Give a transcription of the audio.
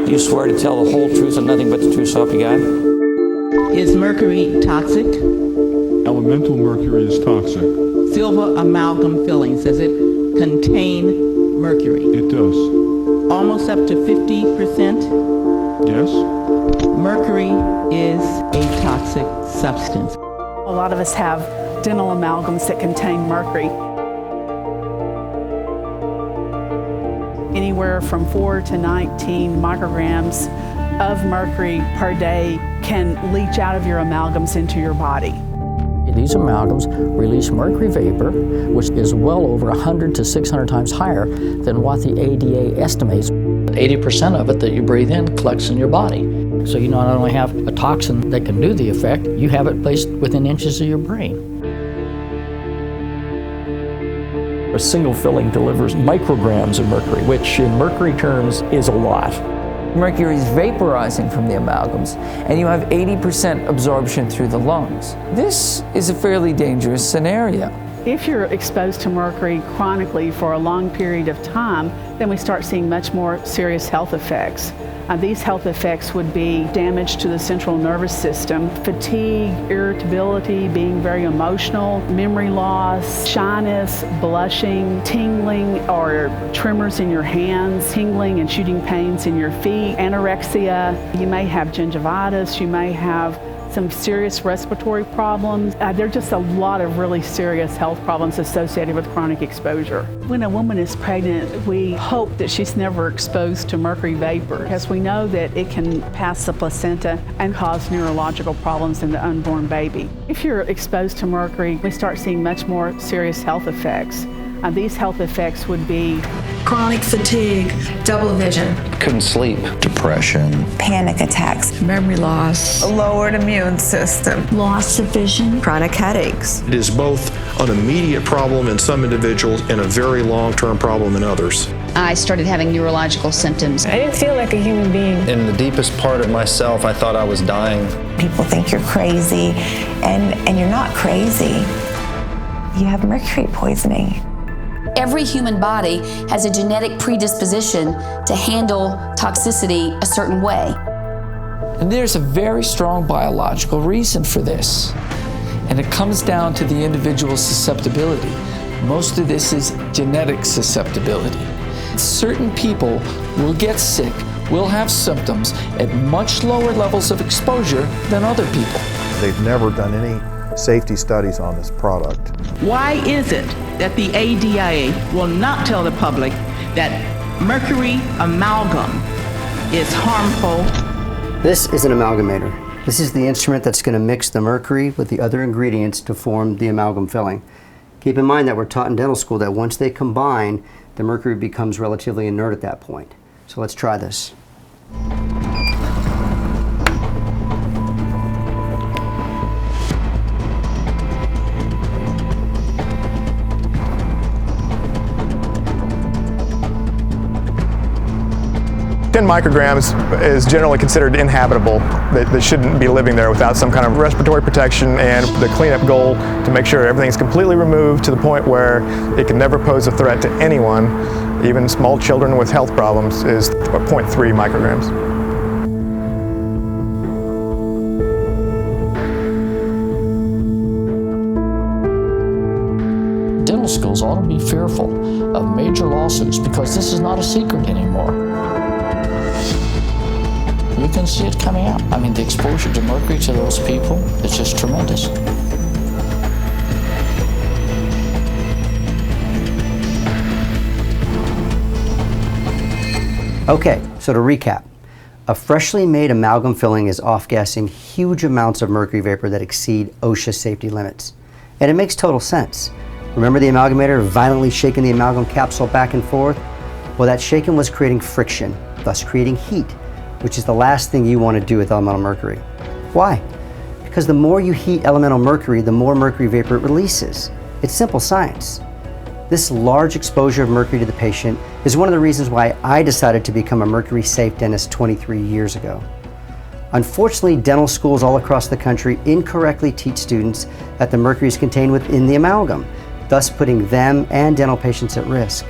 Do you swear to tell the whole truth and nothing but the truth, so help you God? Is mercury toxic? Elemental mercury is toxic. Silver amalgam fillings, does it contain mercury? It does. Almost up to 50%? Yes. Mercury is a toxic substance. A lot of us have dental amalgams that contain mercury. Anywhere from 4 to 19 micrograms of mercury per day can leach out of your amalgams into your body. These amalgams release mercury vapor, which is well over 100 to 600 times higher than what the ADA estimates. 80% of it that you breathe in collects in your body. So you not only have a toxin that can do the effect, you have it placed within inches of your brain. A single filling delivers micrograms of mercury, which in mercury terms is a lot. Mercury is vaporizing from the amalgams, and you have 80% absorption through the lungs. This is a fairly dangerous scenario. If you're exposed to mercury chronically for a long period of time, then we start seeing much more serious health effects. These health effects would be damage to the central nervous system, fatigue, irritability, being very emotional, memory loss, shyness, blushing, tingling or tremors in your hands, tingling and shooting pains in your feet, anorexia. You may have gingivitis, you may have some serious respiratory problems. There are just a lot of really serious health problems associated with chronic exposure. When a woman is pregnant, we hope that she's never exposed to mercury vapor, because we know that it can pass the placenta and cause neurological problems in the unborn baby. If you're exposed to mercury, we start seeing much more serious health effects. These health effects would be chronic fatigue, double vision, couldn't sleep, depression, panic attacks, memory loss, a lowered immune system, loss of vision, chronic headaches. It is both an immediate problem in some individuals and a very long-term problem in others. I started having neurological symptoms. I didn't feel like a human being. In the deepest part of myself, I thought I was dying. People think you're crazy, and you're not crazy. You have mercury poisoning. Every human body has a genetic predisposition to handle toxicity a certain way. And there's a very strong biological reason for this. And it comes down to the individual's susceptibility. Most of this is genetic susceptibility. Certain people will get sick, will have symptoms at much lower levels of exposure than other people. They've never done any safety studies on this product. Why is it that the ADA will not tell the public that mercury amalgam is harmful? This is an amalgamator. This is the instrument that's going to mix the mercury with the other ingredients to form the amalgam filling. Keep in mind that we're taught in dental school that once they combine, the mercury becomes relatively inert at that point. So let's try this. Ten micrograms is generally considered inhabitable. They shouldn't be living there without some kind of respiratory protection, and the cleanup goal to make sure everything's completely removed to the point where it can never pose a threat to anyone, even small children with health problems, is 0.3 micrograms. Dental schools ought to be fearful of major lawsuits because this is not a secret anymore. You can see it coming out. I mean, the exposure to mercury to those people is just tremendous. Okay, so to recap, a freshly made amalgam filling is off-gassing huge amounts of mercury vapor that exceed OSHA safety limits. And it makes total sense. Remember the amalgamator violently shaking the amalgam capsule back and forth? Well, that shaking was creating friction, thus creating heat, which is the last thing you want to do with elemental mercury. Why? Because the more you heat elemental mercury, the more mercury vapor it releases. It's simple science. This large exposure of mercury to the patient is one of the reasons why I decided to become a mercury-safe dentist 23 years ago. Unfortunately, dental schools all across the country incorrectly teach students that the mercury is contained within the amalgam, thus putting them and dental patients at risk.